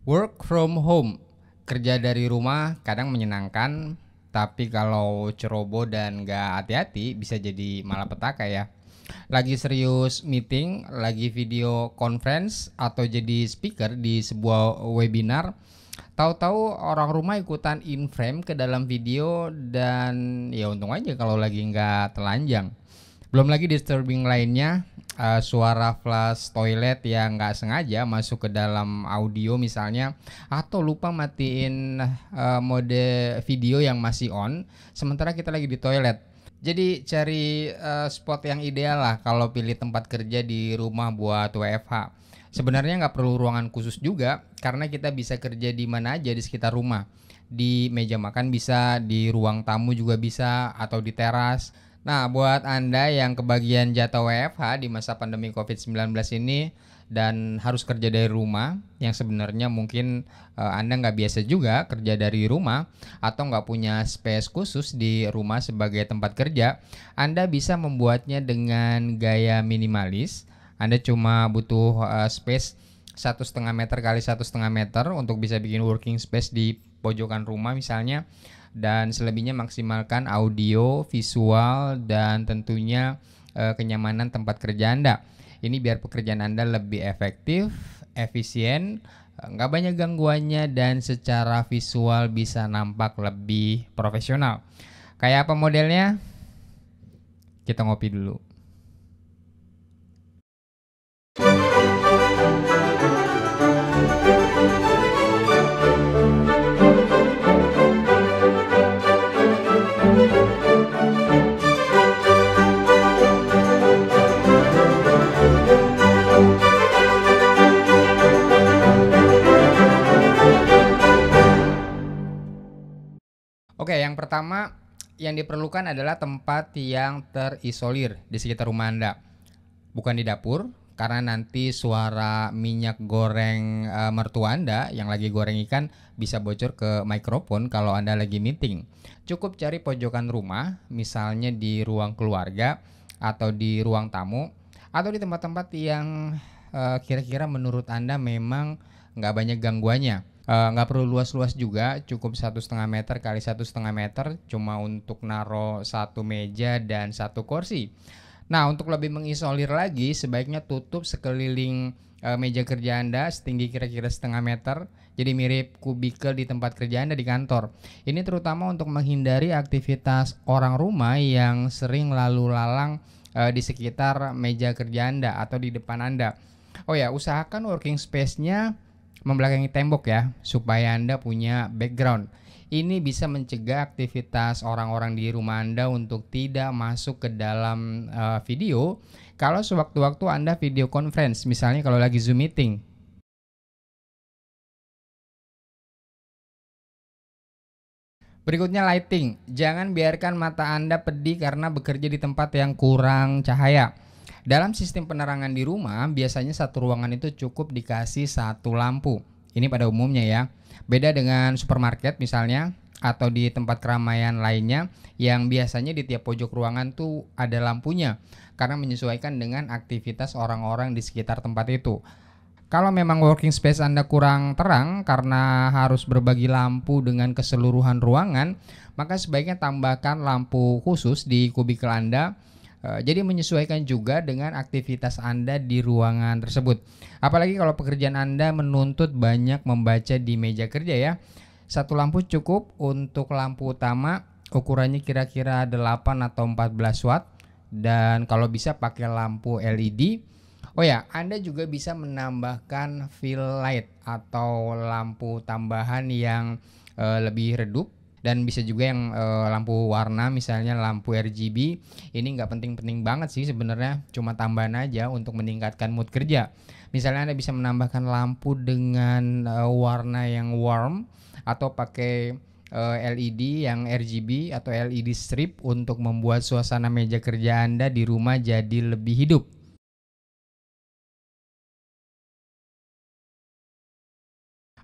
Work from home, kerja dari rumah kadang menyenangkan, tapi kalau ceroboh dan gak hati-hati bisa jadi malapetaka ya. Lagi serius meeting, lagi video conference, atau jadi speaker di sebuah webinar, tahu-tahu orang rumah ikutan in frame ke dalam video dan ya untung aja kalau lagi nggak telanjang. Belum lagi disturbing lainnya, suara flush toilet yang nggak sengaja masuk ke dalam audio misalnya, atau lupa matiin mode video yang masih on, sementara kita lagi di toilet. Jadi cari spot yang ideal lah kalau pilih tempat kerja di rumah buat WFH. Sebenarnya nggak perlu ruangan khusus juga, karena kita bisa kerja di mana aja di sekitar rumah. Di meja makan bisa, di ruang tamu juga bisa, atau di teras. Nah, buat Anda yang kebagian jatah WFH di masa pandemi COVID-19 ini dan harus kerja dari rumah, yang sebenarnya mungkin Anda nggak biasa juga kerja dari rumah atau nggak punya space khusus di rumah sebagai tempat kerja, Anda bisa membuatnya dengan gaya minimalis. Anda cuma butuh space 1,5 meter kali 1,5 meter untuk bisa bikin working space di pojokan rumah misalnya, dan selebihnya maksimalkan audio, visual, dan tentunya kenyamanan tempat kerja Anda. Ini biar pekerjaan Anda lebih efektif, efisien, nggak banyak gangguannya, dan secara visual bisa nampak lebih profesional. Kayak apa modelnya? Kita ngopi dulu. Oke, yang pertama yang diperlukan adalah tempat yang terisolir di sekitar rumah Anda. Bukan di dapur, karena nanti suara minyak goreng mertua Anda yang lagi goreng ikan bisa bocor ke mikrofon kalau Anda lagi meeting. Cukup cari pojokan rumah, misalnya di ruang keluarga atau di ruang tamu, atau di tempat-tempat yang kira-kira menurut Anda memang nggak banyak gangguannya. Nggak perlu luas-luas juga, cukup 1,5 meter kali 1,5 meter, cuma untuk naro satu meja dan satu kursi. Nah, untuk lebih mengisolir lagi, sebaiknya tutup sekeliling meja kerja Anda setinggi kira-kira 1,5 meter, jadi mirip kubikel di tempat kerja Anda di kantor. Ini terutama untuk menghindari aktivitas orang rumah yang sering lalu lalang di sekitar meja kerja Anda atau di depan Anda. Oh ya, usahakan working space-nya membelakangi tembok ya, supaya Anda punya background. Ini bisa mencegah aktivitas orang-orang di rumah Anda untuk tidak masuk ke dalam video kalau sewaktu-waktu Anda video conference, misalnya kalau lagi Zoom meeting. Berikutnya lighting. Jangan biarkan mata Anda pedih karena bekerja di tempat yang kurang cahaya. Dalam sistem penerangan di rumah, biasanya satu ruangan itu cukup dikasih satu lampu. Ini pada umumnya ya. Beda dengan supermarket misalnya, atau di tempat keramaian lainnya yang biasanya di tiap pojok ruangan tuh ada lampunya, karena menyesuaikan dengan aktivitas orang-orang di sekitar tempat itu. Kalau memang working space Anda kurang terang karena harus berbagi lampu dengan keseluruhan ruangan, maka sebaiknya tambahkan lampu khusus di kubikel Anda. Jadi menyesuaikan juga dengan aktivitas Anda di ruangan tersebut. Apalagi kalau pekerjaan Anda menuntut banyak membaca di meja kerja ya. Satu lampu cukup untuk lampu utama, ukurannya kira-kira 8 atau 14 watt, dan kalau bisa pakai lampu LED. Oh ya, Anda juga bisa menambahkan fill light atau lampu tambahan yang lebih redup, dan bisa juga yang lampu warna, misalnya lampu RGB. Ini nggak penting-penting banget sih sebenarnya, cuma tambahan aja untuk meningkatkan mood kerja. Misalnya Anda bisa menambahkan lampu dengan warna yang warm, atau pakai LED yang RGB atau LED strip untuk membuat suasana meja kerja Anda di rumah jadi lebih hidup.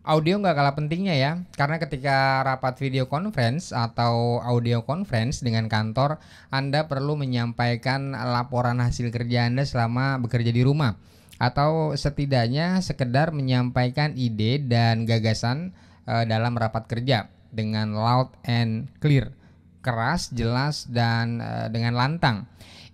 Audio nggak kalah pentingnya ya, karena ketika rapat video conference atau audio conference dengan kantor, Anda perlu menyampaikan laporan hasil kerja Anda selama bekerja di rumah. atau setidaknya sekedar menyampaikan ide dan gagasan dalam rapat kerja dengan loud and clear, keras, jelas, dan dengan lantang.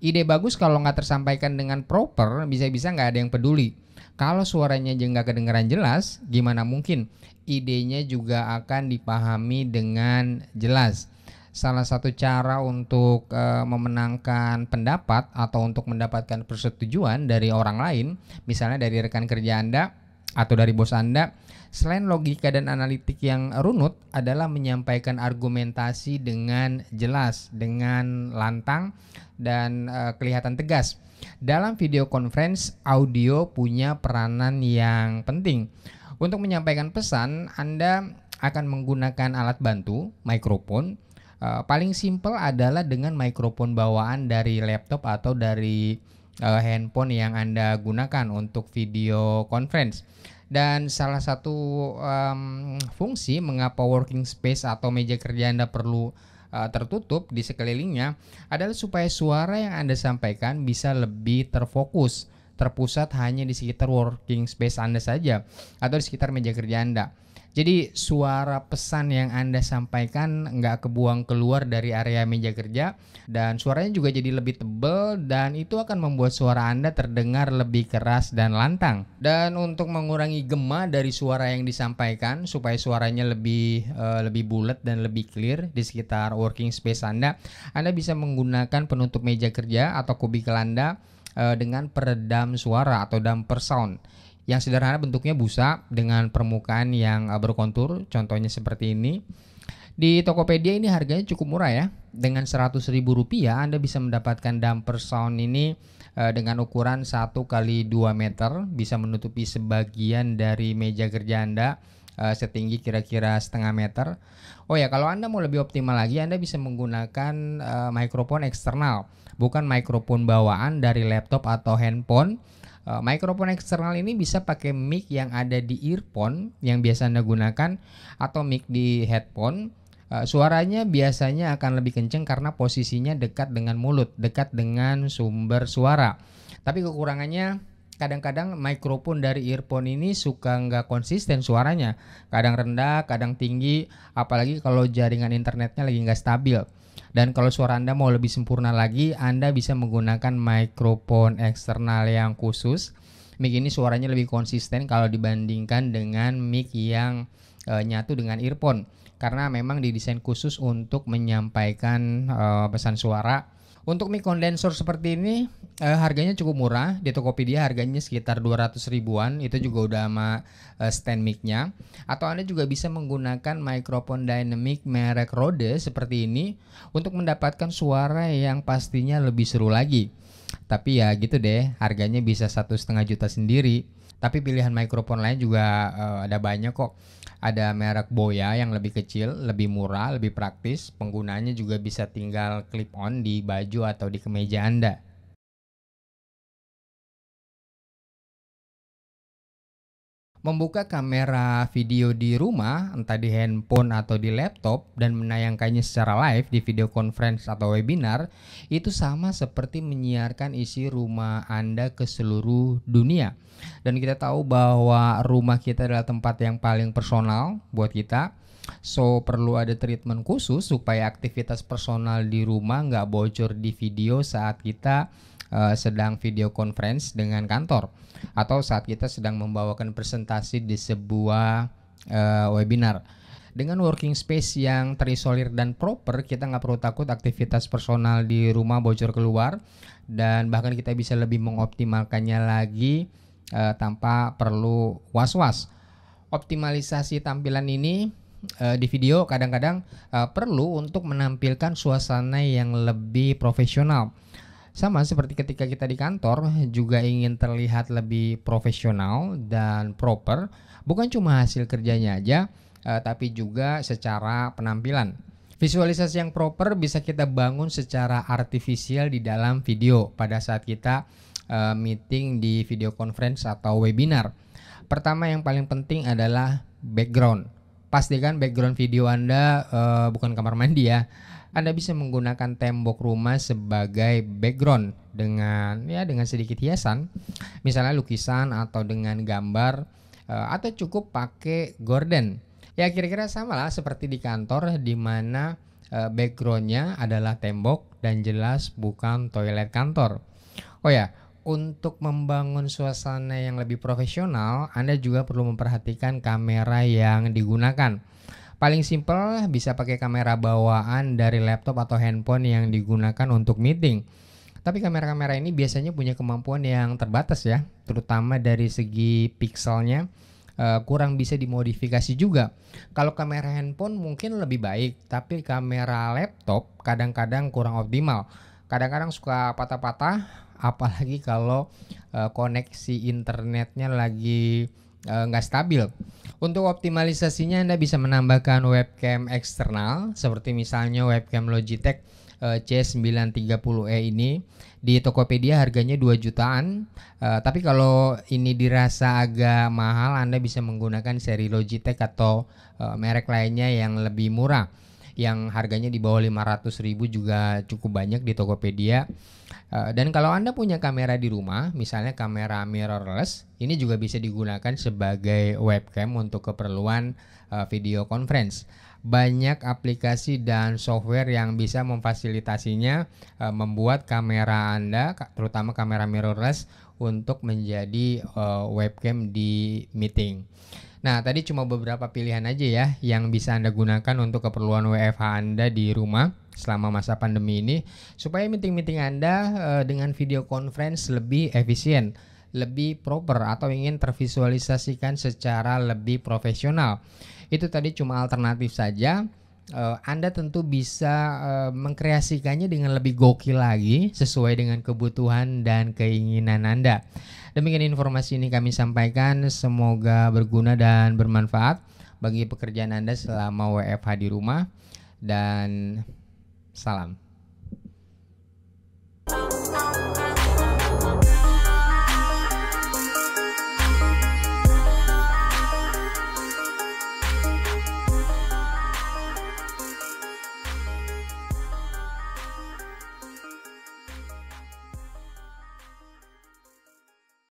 Ide bagus kalau nggak tersampaikan dengan proper, bisa-bisa nggak ada yang peduli. Kalau suaranya aja nggak kedengaran jelas, gimana mungkin idenya juga akan dipahami dengan jelas. Salah satu cara untuk memenangkan pendapat atau untuk mendapatkan persetujuan dari orang lain, misalnya dari rekan kerja Anda atau dari bos Anda, selain logika dan analitik yang runut, adalah menyampaikan argumentasi dengan jelas, dengan lantang, dan kelihatan tegas. Dalam video conference, audio punya peranan yang penting. Untuk menyampaikan pesan, Anda akan menggunakan alat bantu, mikrofon. Paling simpel adalah dengan mikrofon bawaan dari laptop atau dari handphone yang Anda gunakan untuk video conference. Dan salah satu fungsi mengapa working space atau meja kerja Anda perlu tertutup di sekelilingnya adalah supaya suara yang Anda sampaikan bisa lebih terfokus, terpusat hanya di sekitar working space Anda saja atau di sekitar meja kerja Anda. Jadi suara pesan yang Anda sampaikan nggak kebuang keluar dari area meja kerja, dan suaranya juga jadi lebih tebal, dan itu akan membuat suara Anda terdengar lebih keras dan lantang. Dan untuk mengurangi gema dari suara yang disampaikan supaya suaranya lebih bulat dan lebih clear di sekitar working space Anda bisa menggunakan penutup meja kerja atau kubikel Anda dengan peredam suara atau damper sound. Yang sederhana bentuknya busa dengan permukaan yang berkontur, contohnya seperti ini. Di Tokopedia ini harganya cukup murah ya. Dengan Rp100.000 Anda bisa mendapatkan damper sound ini dengan ukuran 1x2 meter, bisa menutupi sebagian dari meja kerja Anda setinggi kira-kira setengah meter. Oh ya, kalau Anda mau lebih optimal lagi, Anda bisa menggunakan mikrofon eksternal, bukan mikrofon bawaan dari laptop atau handphone. Mikrofon eksternal ini bisa pakai mic yang ada di earphone yang biasa Anda gunakan atau mic di headphone. Suaranya biasanya akan lebih kencang karena posisinya dekat dengan mulut, dekat dengan sumber suara. Tapi kekurangannya, kadang-kadang mikrofon dari earphone ini suka nggak konsisten suaranya. Kadang rendah, kadang tinggi, apalagi kalau jaringan internetnya lagi nggak stabil. Dan kalau suara Anda mau lebih sempurna lagi, Anda bisa menggunakan mikrofon eksternal yang khusus. Mic ini suaranya lebih konsisten kalau dibandingkan dengan mic yang nyatu dengan earphone, karena memang didesain khusus untuk menyampaikan pesan suara. Untuk mic kondensor seperti ini harganya cukup murah. Di Tokopedia harganya sekitar 200 ribuan. Itu juga udah sama stand mic-nya. Atau Anda juga bisa menggunakan mikrofon dynamic merek Rode seperti ini untuk mendapatkan suara yang pastinya lebih seru lagi. Tapi ya gitu deh, harganya bisa 1,5 juta sendiri. Tapi pilihan mikrofon lain juga ada banyak kok. Ada merek Boya yang lebih kecil, lebih murah, lebih praktis. Penggunanya juga bisa tinggal clip on di baju atau di kemeja Anda. Membuka kamera video di rumah, entah di handphone atau di laptop, dan menayangkannya secara live di video conference atau webinar, itu sama seperti menyiarkan isi rumah Anda ke seluruh dunia. Dan kita tahu bahwa rumah kita adalah tempat yang paling personal buat kita. So perlu ada treatment khusus supaya aktivitas personal di rumah nggak bocor di video saat kita sedang video conference dengan kantor, atau saat kita sedang membawakan presentasi di sebuah webinar. Dengan working space yang terisolir dan proper, kita nggak perlu takut aktivitas personal di rumah bocor keluar, dan bahkan kita bisa lebih mengoptimalkannya lagi tanpa perlu was-was. Optimalisasi tampilan ini di video kadang-kadang perlu untuk menampilkan suasana yang lebih profesional. Sama seperti ketika kita di kantor juga ingin terlihat lebih profesional dan proper, bukan cuma hasil kerjanya aja, tapi juga secara penampilan. Visualisasi yang proper bisa kita bangun secara artifisial di dalam video pada saat kita meeting di video conference atau webinar. Pertama yang paling penting adalah background. Pastikan background video Anda bukan kamar mandi ya. Anda bisa menggunakan tembok rumah sebagai background dengan sedikit hiasan, misalnya lukisan atau dengan gambar, atau cukup pakai gorden. Ya kira-kira sama lah seperti di kantor di mana backgroundnya adalah tembok dan jelas bukan toilet kantor. Oh ya, untuk membangun suasana yang lebih profesional, Anda juga perlu memperhatikan kamera yang digunakan. Paling simpel bisa pakai kamera bawaan dari laptop atau handphone yang digunakan untuk meeting. Tapi kamera-kamera ini biasanya punya kemampuan yang terbatas ya, terutama dari segi pikselnya, kurang bisa dimodifikasi juga. Kalau kamera handphone mungkin lebih baik, tapi kamera laptop kadang-kadang kurang optimal. Kadang-kadang suka patah-patah, apalagi kalau koneksi internetnya lagi nggak stabil. Untuk optimalisasinya Anda bisa menambahkan webcam eksternal seperti misalnya webcam Logitech C930E ini. Di Tokopedia harganya 2 jutaan. Tapi kalau ini dirasa agak mahal, Anda bisa menggunakan seri Logitech atau merek lainnya yang lebih murah, yang harganya di bawah 500.000 juga cukup banyak di Tokopedia. Dan kalau Anda punya kamera di rumah, misalnya kamera mirrorless, ini juga bisa digunakan sebagai webcam untuk keperluan video conference. Banyak aplikasi dan software yang bisa memfasilitasinya, membuat kamera Anda, terutama kamera mirrorless, untuk menjadi webcam di meeting. Nah, tadi cuma beberapa pilihan aja ya yang bisa Anda gunakan untuk keperluan WFH Anda di rumah selama masa pandemi ini, supaya meeting-meeting Anda dengan video conference lebih efisien, lebih proper, atau ingin tervisualisasikan secara lebih profesional. Itu tadi cuma alternatif saja. Anda tentu bisa mengkreasikannya dengan lebih gokil lagi sesuai dengan kebutuhan dan keinginan Anda. Demikian informasi ini kami sampaikan, semoga berguna dan bermanfaat bagi pekerjaan Anda selama WFH di rumah, dan salam.